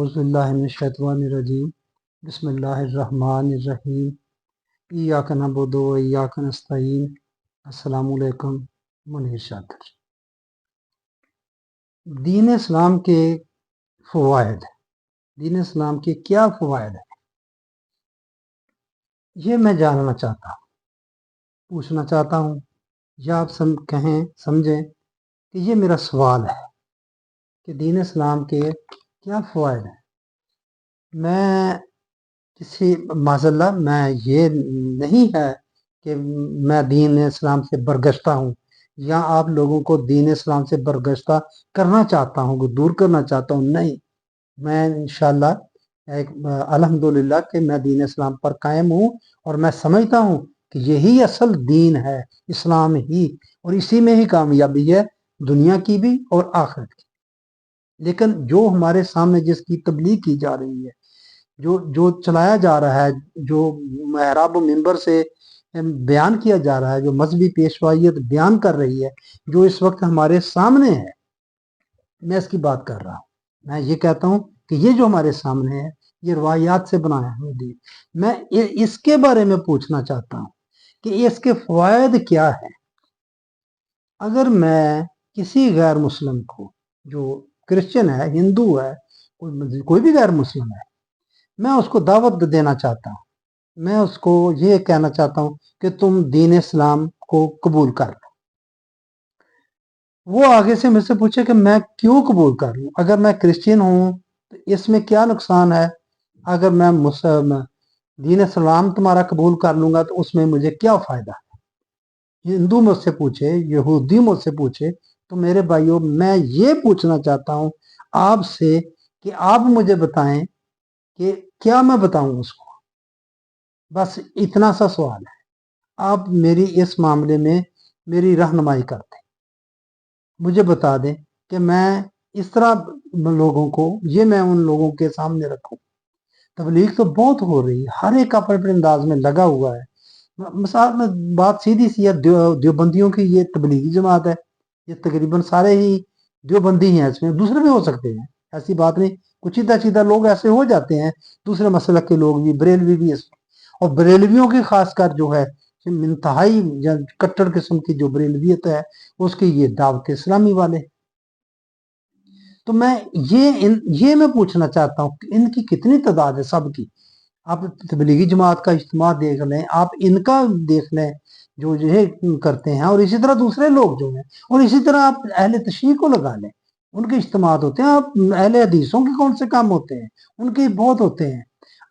اعوذ باللہ من الشیطان الرجیم بسم اللہ الرحمن الرحیم ایاک نعبد و ایاک نستعین السلام علیکم منیر شاکر۔ دین اسلام کے فوائد، دین اسلام کے کیا فوائد ہیں، یہ میں جاننا چاہتا ہوں، پوچھنا چاہتا ہوں، یا آپ سمجھیں کہ یہ میرا سوال ہے کہ دین اسلام کے کیا فوائد ہیں۔ میں معذاللہ میں یہ نہیں ہے کہ میں دین اسلام سے برگشتہ ہوں یا آپ لوگوں کو دین اسلام سے برگشتہ کرنا چاہتا ہوں، دور کرنا چاہتا ہوں، نہیں، میں انشاءاللہ الحمدللہ کہ میں دین اسلام پر قائم ہوں اور میں سمجھتا ہوں کہ یہی اصل دین ہے، اسلام ہی، اور اسی میں ہی کامیابی ہے، دنیا کی بھی اور آخرت کی۔ لیکن جو ہمارے سامنے جس کی تبلیغ کی جا رہی ہے، جو چلایا جا رہا ہے، جو محراب و منبر سے بیان کیا جا رہا ہے، جو مذہبی پیشوائیت بیان کر رہی ہے، جو اس وقت ہمارے سامنے ہے، میں اس کی بات کر رہا ہوں۔ میں یہ کہتا ہوں کہ یہ جو ہمارے سامنے ہے یہ روایات سے بنایا ہوا دین، میں اس کے بارے میں پوچھنا چاہتا ہوں کہ اس کے فوائد کیا ہیں۔ اگر میں کسی غیر مسلم کو، جو کرسچن ہے، ہندو ہے، کوئی بھی غیر مسلم ہے، میں اس کو دعوت دینا چاہتا ہوں، میں اس کو یہ کہنا چاہتا ہوں کہ تم دین اسلام کو قبول کر لو۔ وہ آگے سے مجھ سے پوچھے کہ میں کیوں قبول کر لوں؟ اگر میں کرسچن ہوں تو اس میں کیا نقصان ہے؟ اگر میں دین اسلام تمہارا قبول کر لوں گا تو اس میں مجھے کیا فائدہ ہے؟ ہندو مجھ سے پوچھے، یہودی مجھ سے پوچھے، تو میرے بھائیوں میں یہ پوچھنا چاہتا ہوں آپ سے کہ آپ مجھے بتائیں کہ کیا میں بتاؤں اس کو؟ بس اتنا سا سوال ہے، آپ میری اس معاملے میں میری رہنمائی کر دیں، مجھے بتا دیں کہ میں اس طرح لوگوں کو، یہ میں ان لوگوں کے سامنے رکھوں۔ تبلیغ تو بہت ہو رہی ہے، ہر ایک اپنے اپنے انداز میں لگا ہوا ہے۔ مثال میں بات سیدھی سی ہے، دیوبندیوں کی یہ تبلیغی جماعت ہے، یہ تقریباً سارے ہی دیوبندی ہیں، اس میں دوسرے بھی ہو سکتے ہیں، ایسی بات نہیں، کچھ سیدھا لوگ ایسے ہو جاتے ہیں، دوسرے مسلک کے لوگ بھی، بریلوی بھی اس میں، اور بریلویوں کی خاص کر جو ہے انتہائی کٹڑ قسم کی جو بریلویت ہے، اس کی یہ دعوت اسلامی والے۔ تو میں یہ میں پوچھنا چاہتا ہوں کہ ان کی کتنی تعداد ہے؟ سب کی آپ تبلیغی جماعت کا اجتماع دیکھ لیں، آپ ان کا دیکھ لیں جو یہ کرتے ہیں، اور اسی طرح دوسرے لوگ جو ہیں، اور اسی طرح آپ اہل تشیع کو لگا لیں، ان کے اجتماعات ہوتے ہیں۔ آپ اہل حدیثوں کے کون سے کام ہوتے ہیں؟ ان کے بہت ہوتے ہیں۔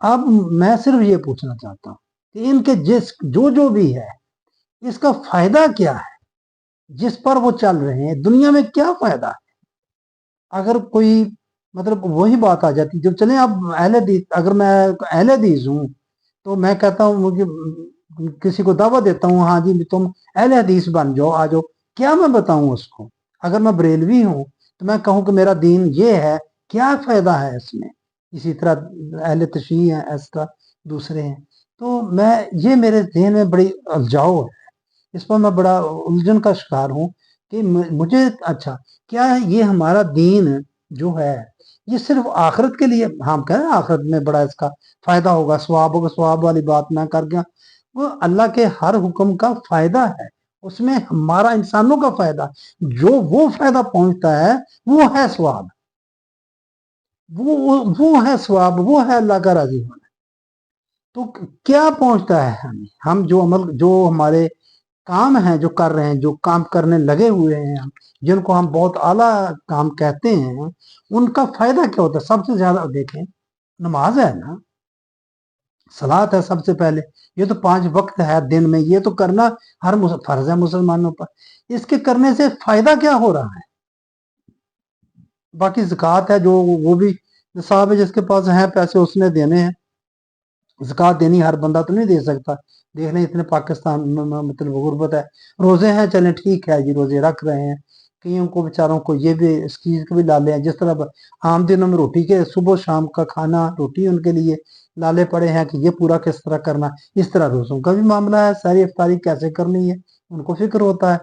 اب میں صرف یہ پوچھنا چاہتا ہوں کہ ان کے جو بھی ہے، اس کا فائدہ کیا ہے؟ جس پر وہ چل رہے ہیں دنیا میں کیا فائدہ ہے؟ اگر کوئی مطلب وہی بات آ جاتی، جب چلیں اب اہل حدیث، اگر میں اہل حدیث ہوں تو میں کہتا ہوں، مجھے کسی کو دعوت دیتا ہوں، ہاں جی تم اہل حدیث بن جاؤ، آ جاؤ، کیا میں بتاؤں اس کو؟ اگر میں بریلوی ہوں تو میں کہوں کہ میرا دین یہ ہے، کیا فائدہ ہے اس میں؟ اسی طرح اہل تشیع ہیں، اس طرح دوسرے ہیں۔ تو یہ میرے ذہن میں بڑی الجھاؤ ہے، اس پر میں بڑا الجھن کا شکار ہوں کہ مجھے اچھا کیا ہے یہ ہمارا دین جو ہے یہ صرف آخرت کے لیے؟ ہم کہہ رہے ہیں آخرت میں بڑا اس کا فائدہ ہوگا، ثواب ہوگا، ثواب والی بات میں کر گیا، وہ اللہ کے ہر حکم کا فائدہ ہے، اس میں ہمارا انسانوں کا فائدہ، جو وہ فائدہ پہنچتا ہے وہ ہے ثواب، وہ ہے ثواب، وہ ہے اللہ کا راضی ہونا۔ تو کیا پہنچتا ہے ہم جو عمل، جو ہمارے کام ہیں جو کر رہے ہیں، جو کام کرنے لگے ہوئے ہیں ہم، جن کو ہم بہت اعلیٰ کام کہتے ہیں، ان کا فائدہ کیا ہوتا ہے؟ سب سے زیادہ دیکھیں، نماز ہے نا، صلاۃ ہے سب سے پہلے، یہ تو 5 وقت ہے دن میں، یہ تو کرنا ہر فرض ہے مسلمانوں پر۔ اس کے کرنے سے فائدہ کیا ہو رہا ہے؟ باقی زکوٰۃ ہے جو وہ بھی نصاب ہے، جس کے پاس ہیں پیسے اس نے دینے ہیں، زکوٰۃ دینی ہر بندہ تو نہیں دے سکتا۔ دیکھ لیں اتنے پاکستان میں مطلب غربت ہے، روزے ہیں چلیں ٹھیک ہے جی، روزے رکھ رہے ہیں، کئیوں کو بیچاروں کو یہ بھی اس چیز کے بھی لالے ہیں، جس طرح عام دنوں میں روٹی کے صبح شام کا کھانا، روٹی ان کے لیے لالے پڑے ہیں کہ یہ پورا کس طرح کرنا، اس طرح روزوں کا بھی معاملہ ہے، ساری افطاری کیسے کرنی ہے ان کو فکر ہوتا ہے۔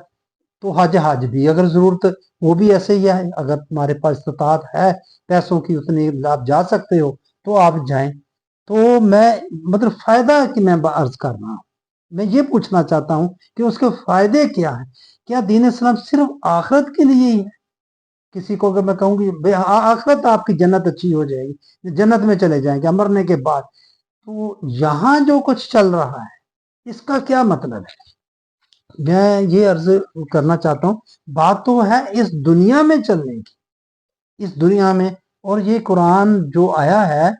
تو تو हज भी अगर ज़रूरत वो भी ऐसे ही है। अगर तुम्हारे पास इस्तात है पैसों की उतनी, आप जा सकते हो तो आप जाएं। तो मैं मतलब फ़ायदा की मैं अर्ज़ कर रहा हूँ, मैं ये पूछना चाहता हूँ कि उसके फ़ायदे क्या हैं? क्या दीन इस्लाम सिर्फ आखिरत के लिए ही है? किसी को अगर मैं कहूँ कि भाई आखिरत आपकी जन्नत अच्छी हो जाएगी, जन्नत में चले जाएंगे मरने के बाद, तो यहाँ जो कुछ चल रहा है इसका क्या मतलब है? मैं ये अर्ज करना चाहता हूँ, बात तो है इस दुनिया में चलने की, इस दुनिया में। और ये कुरान जो आया है,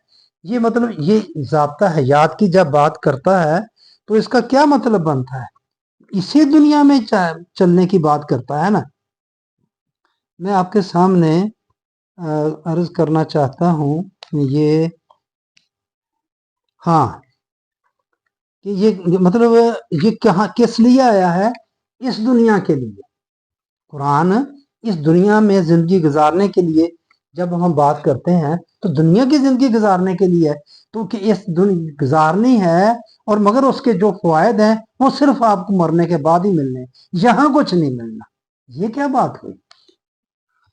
ये मतलब ये ज़ाब्ता हयात की जब बात करता है तो इसका क्या मतलब बनता है? इसी दुनिया में चलने की बात करता है ना। मैं आपके सामने अर्ज करना चाहता हूँ ये, हाँ, कि ये मतलब ये कहाँ किस लिए आया है? इस दुनिया के लिए। कुरान इस दुनिया में जिंदगी गुजारने के लिए जब हम बात करते हैं तो दुनिया की जिंदगी गुजारने के लिए है, तो कि इस गुजारनी है, और मगर उसके जो फायदे हैं वो सिर्फ आपको मरने के बाद ही मिलने, यहाँ कुछ नहीं मिलना। ये क्या बात हुई?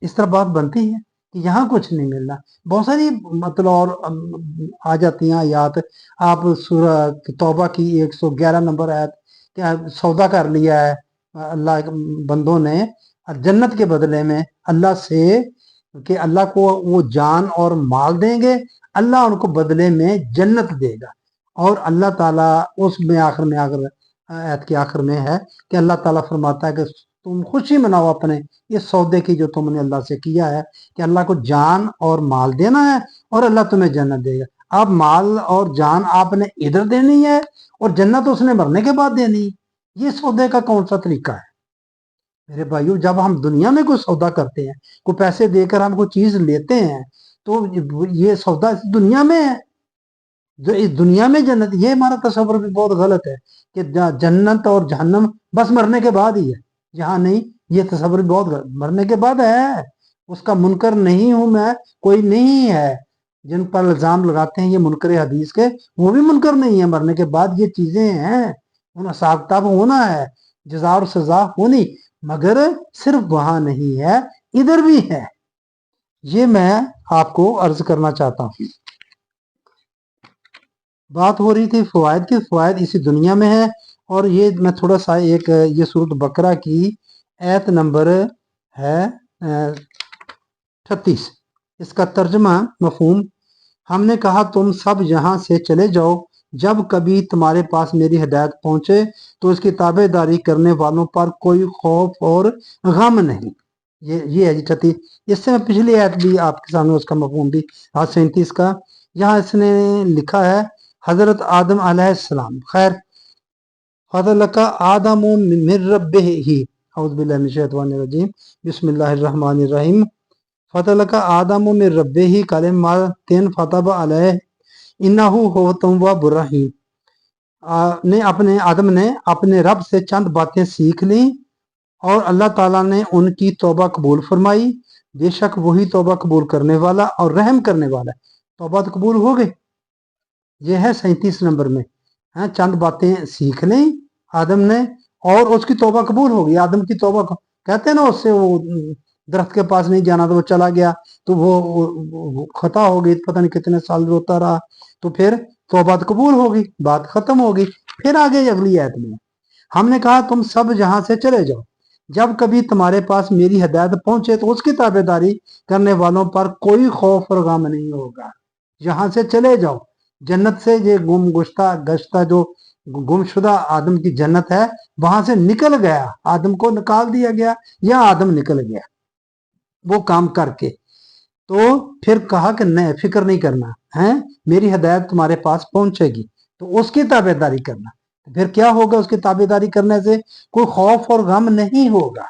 इस तरह बात बनती है कि यहाँ कुछ नहीं मिलना। बहुत सारी मतलब और आ जाती हैं आयात। आप सूरह तौबा की 111 नंबर आयत, क्या सौदा कर लिया है अल्लाह बंदों ने जन्नत के बदले में अल्लाह से, कि अल्लाह को वो जान और माल देंगे, अल्लाह उनको बदले में जन्नत देगा। और अल्लाह ताला उसमें आखिर में आयत के आखिर में है कि अल्लाह ताला फरमाता है कि तुम खुशी मनाओ अपने इस सौदे की जो तुमने अल्लाह से किया है, कि अल्लाह को जान और माल देना है और अल्लाह तुम्हें जन्नत देगा। अब माल और जान आपने इधर देनी है और जन्नत उसने मरने के बाद देनी है। ये सौदे का कौन सा तरीका है? मेरे भाइयों, जब हम दुनिया में कोई सौदा करते हैं, कोई पैसे देकर हम कोई चीज लेते हैं, तो ये सौदा इस दुनिया में है। जो इस दुनिया में जन्नत, ये हमारा तस्वर भी बहुत गलत है कि जन्नत और जहन्नम बस मरने के बाद ही है, यहाँ नहीं। ये तस्वर भी बहुत गलत, मरने के बाद है। उसका मुनकर नहीं हूं मैं, कोई नहीं है जिन पर इल्जाम लगाते हैं ये मुनकर हदीस के, वो भी मुनकर नहीं है। मरने के बाद ये चीजें हैं, उन हिसाब किताब होना है, जजा और सजा होनी, मगर सिर्फ वहां नहीं है, इधर भी है। ये मैं आपको अर्ज करना चाहता हूँ। बात हो रही थी फवायद की, फवायद इसी दुनिया में है। और ये मैं थोड़ा सा एक, ये सूरत बकरा की आयत नंबर है 36, इसका तर्जमा मफहूम। हमने कहा तुम सब यहाँ से चले जाओ, जब कभी तुम्हारे पास मेरी हिदायत पहुंचे तो इसकी ताबेदारी करने वालों पर कोई खौफ और गम नहीं। ये है जी 36। इससे मैं पिछली आयत भी आपके सामने उसका मफहूम भी, आज 37 का। यहाँ इसने लिखा है हजरत आदम अलैहिस्सलाम, खैर फदलका आदम मिर रब्बिही, औज़ु बिल्लाहि मिनश शैतानिर रजीम, बिस्मिल्लाहिर रहमानिर रहीम। फदलका आदम मिर रब्बिही कलिमातिन फतब अलैहि इन्नहु हुवा तव्वाबुर रहीम। आदम ने अपने रब से चंद बातें सीख ली और अल्लाह ताला ने उनकी तौबा कबूल फरमाई, बेशक वही तौबा कबूल करने वाला और रहम करने वाला है। तौबा तो कबूल हो गई, ये है 37 नंबर में है। चंद बातें सीख ली आदम ने और उसकी तौबा कबूल हो गई। आदम की तौबा, कहते हैं ना, उससे वो दरख्त के पास नहीं जाना तो वो चला गया, तो वो खता हो गई, पता नहीं कितने साल रोता रहा, तो फिर तौबा तो कबूल हो गई, बात खत्म हो गई। फिर आगे अगली आयत में हमने कहा तुम सब जहां से चले जाओ, जब कभी तुम्हारे पास मेरी हिदायत पहुंचे तो उसकी ताबेदारी करने वालों पर कोई खौफ और गम नहीं होगा। यहां से चले जाओ, जन्नत से, ये गश्ता जो गुमशुदा आदम की जन्नत है, वहां से निकल गया, आदम को निकाल दिया गया या आदम निकल गया वो काम करके। तो फिर कहा कि नहीं, फिक्र नहीं करना है, मेरी हिदायत तुम्हारे पास पहुंचेगी तो उसकी ताबेदारी करना। फिर क्या होगा? उसकी ताबेदारी करने से कोई खौफ और गम नहीं होगा।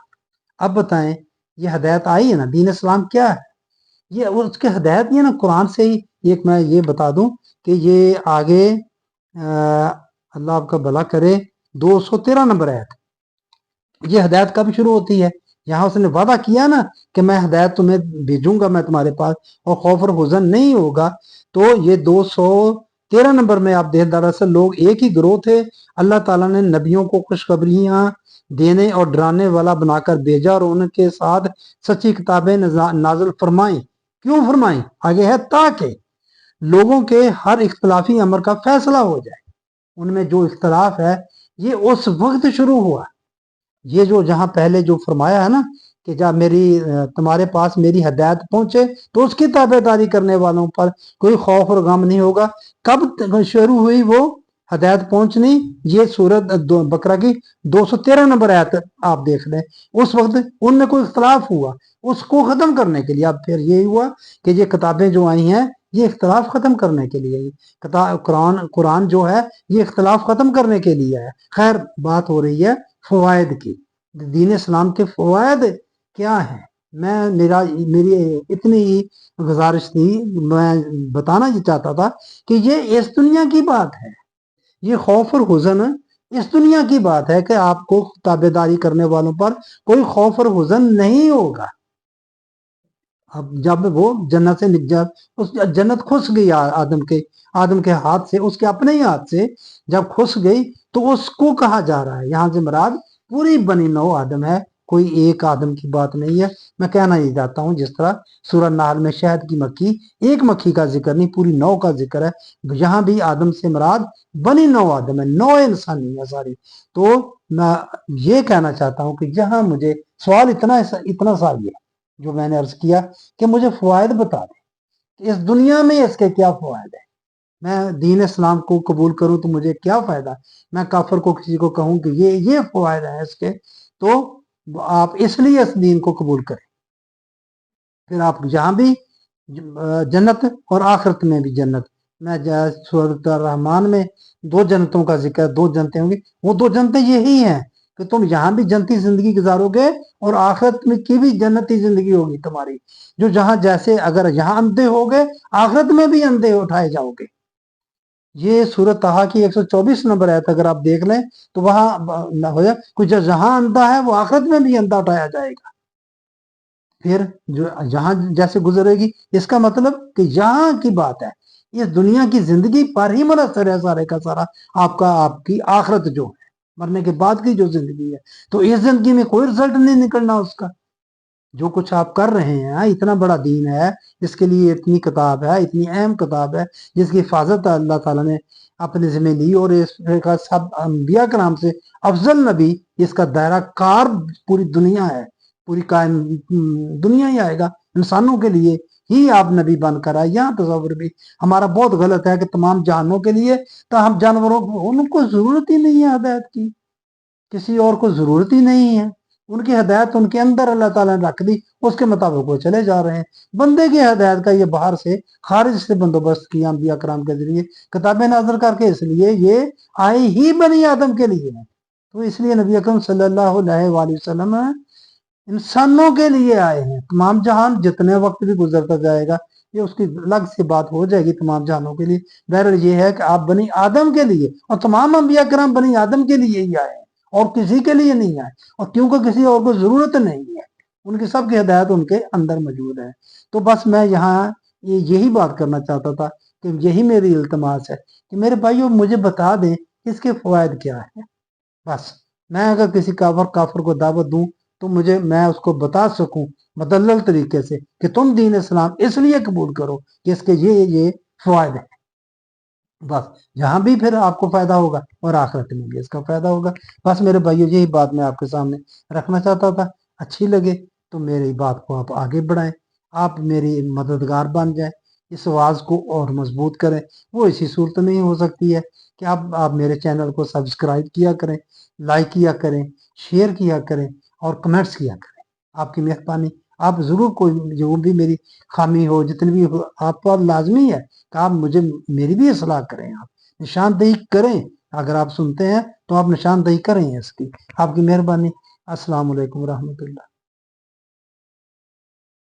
अब बताएं, ये हिदायत आई है ना, दीन इस्लाम क्या है? ये उसकी हिदायत ये ना कुरान से ही। एक मैं ये बता दूं कि ये आगे अल्लाह आपका भला करे 213 नंबर आयत, ये हिदायत कब शुरू होती है? यहाँ उसने वादा किया ना कि मैं हिदायत तुम्हें भेजूंगा मैं तुम्हारे पास और खौफ और हुजन नहीं होगा। तो ये 213 नंबर में आप देख, दरअसल लोग एक ही ग्रोह थे, अल्लाह ताला ने नबियों को खुशखबरियां देने और डराने वाला बनाकर भेजा और उनके साथ सच्ची किताबें नाजिल फरमाई। क्यों फरमाई? आगे है ताकि लोगों के हर इख्तलाफी अमर का फैसला हो जाए। उनमें जो इख्तलाफ है ये उस वक्त शुरू हुआ, ये जो जहां पहले जो फरमाया है ना कि जब तुम्हारे पास मेरी हदायत पहुंचे तो उसकी ताबेदारी करने वालों पर कोई खौफ और गम नहीं होगा। कब शुरू हुई वो हदायत पहुंचनी? ये सूरत बकरा की 213 नंबर आयत आप देख लें। उस वक्त उनमें कोई इख्तलाफ हुआ, उसको खत्म करने के लिए अब फिर यही हुआ कि ये किताबें जो आई हैं ये इख्तलाफ खत्म करने के लिए, कुरान जो है ये इख्तलाफ खत्म करने के लिए है। खैर, बात हो रही है फवायद की, दीन इस्लाम के फवायद क्या है। मेरी इतनी ही गुजारिश थी, मैं बताना ये चाहता था कि ये इस दुनिया की बात है, ये खौफ और हुज़न इस दुनिया की बात है कि आपको ताबेदारी करने वालों पर कोई खौफ और हुज़न नहीं होगा। अब जब वो जन्नत से जब उस जन्नत खुश गई आदम के हाथ से, उसके अपने ही हाथ से जब खुश गई तो उसको कहा जा रहा है, यहाँ से मुराद पूरी बनी नौ आदम है, कोई एक आदम की बात नहीं है। मैं कहना ये चाहता हूँ जिस तरह सूरह नाल में शहद की मक्खी, एक मक्खी का जिक्र नहीं, पूरी नौ का जिक्र है। यहाँ भी आदम से मुराद बनी नौ आदम है, नौ इंसानी है सारी। तो मैं ये कहना चाहता हूँ कि यहाँ मुझे सवाल इतना सा ही है जो मैंने अर्ज किया कि मुझे फवायद बता दें, इस दुनिया में इसके क्या फवायद है। मैं दीन इस्लाम को कबूल करूं तो मुझे क्या फायदा, मैं काफिर को किसी को कहूं कि ये फवायद है इसके, तो आप इसलिए इस दीन को कबूल करें। फिर आप जहां भी जन्नत और आखिरत में भी जन्नत। मैं सूरत रहमान में दो जन्नतों का जिक्र, दो जन्नतें होंगी, वो दो जन्नतें यही हैं कि तुम यहाँ भी जन्नती जिंदगी गुजारोगे और आखिरत में की भी जन्नती जिंदगी होगी तुम्हारी। जो जहां जैसे अगर यहाँ अंधे हो गए, आखिरत में भी अंधे उठाए जाओगे। ये सूरत तहा की 124 नंबर है, अगर आप देख लें तो वहां हो जाए कुछ जहां अंधा है वो आखिरत में भी अंधा उठाया जाएगा। फिर जो जहां जैसे गुजरेगी, इसका मतलब कि यहाँ की बात है, इस दुनिया की जिंदगी पर ही मुनहसर है सारे का सारा आपकी आखिरत जो है, मरने के बाद की जो जिंदगी है। तो इस जिंदगी में कोई रिजल्ट नहीं निकलना उसका। जो कुछ आप कर रहे हैं, इतना बड़ा दीन है, इसके लिए इतनी किताब है, इतनी अहम किताब है जिसकी हिफाजत अल्लाह ताला ने अपने जिम्मे ली, और इसका सब अंबिया के नाम से अफजल नबी, इसका दायरा कार पूरी दुनिया है, पूरी कायम दुनिया ही आएगा, इंसानों के लिए ही आप नबी बनकर आए। यहाँ तस्वर भी हमारा बहुत गलत है कि तमाम जहानों के लिए, तो हम जानवरों को, उनको जरूरत ही नहीं है हदायत की, किसी और को जरूरत ही नहीं है। उनकी हदायत उनके अंदर अल्लाह ताला ने रख दी, उसके मुताबिक वो चले जा रहे हैं। बंदे की हदायत का ये बाहर से खारिज से बंदोबस्त किया अंबिया कराम के जरिए किताबें नाज़िल करके, इसलिए ये आए ही बनी आदम के लिए है। तो इसलिए नबी अकरम सल्लल्लाहु अलैहि वसल्लम इंसानों के लिए आए हैं। तमाम जहान जितने वक्त भी गुजरता जाएगा, ये उसकी अलग से बात हो जाएगी तमाम जहानों के लिए। बहरहाल ये है कि आप बनी आदम के लिए, और तमाम अंबिया कराम बनी आदम के लिए ही आए, और किसी के लिए नहीं आए, और क्योंकि किसी और को जरूरत नहीं है, उनकी सबकी हिदायत उनके अंदर मौजूद है। तो बस मैं यहाँ यही बात करना चाहता था कि यही मेरी इल्तमास है कि मेरे भाइयों मुझे बता दें इसके फवायद क्या है। बस मैं अगर किसी काफर को दावत दूं तो मैं उसको बता सकूं मुदल्लल तरीके से कि तुम दीन इस्लाम इसलिए कबूल करो कि इसके ये फवायद है। बस जहां भी फिर आपको फायदा होगा और आखिरत में भी इसका फायदा होगा। बस मेरे भाइयों यही बात मैं आपके सामने रखना चाहता था। अच्छी लगे तो मेरी बात को आप आगे बढ़ाएं, आप मेरी मददगार बन जाएं, इस आवाज को और मजबूत करें। वो इसी सूरत में ही हो सकती है कि आप मेरे चैनल को सब्सक्राइब किया करें, लाइक किया करें, शेयर किया करें और कमेंट्स किया करें। आपकी मेहरबानी। आप जरूर कोई जो भी मेरी खामी हो, जितनी भी हो, आप पर लाजमी है कि आप मेरी भी इसलाह करें, आप निशानदेही करें। अगर आप सुनते हैं तो आप निशानदेही करें इसकी। आपकी मेहरबानी। अस्सलाम वालेकुम रहमतुल्लाह।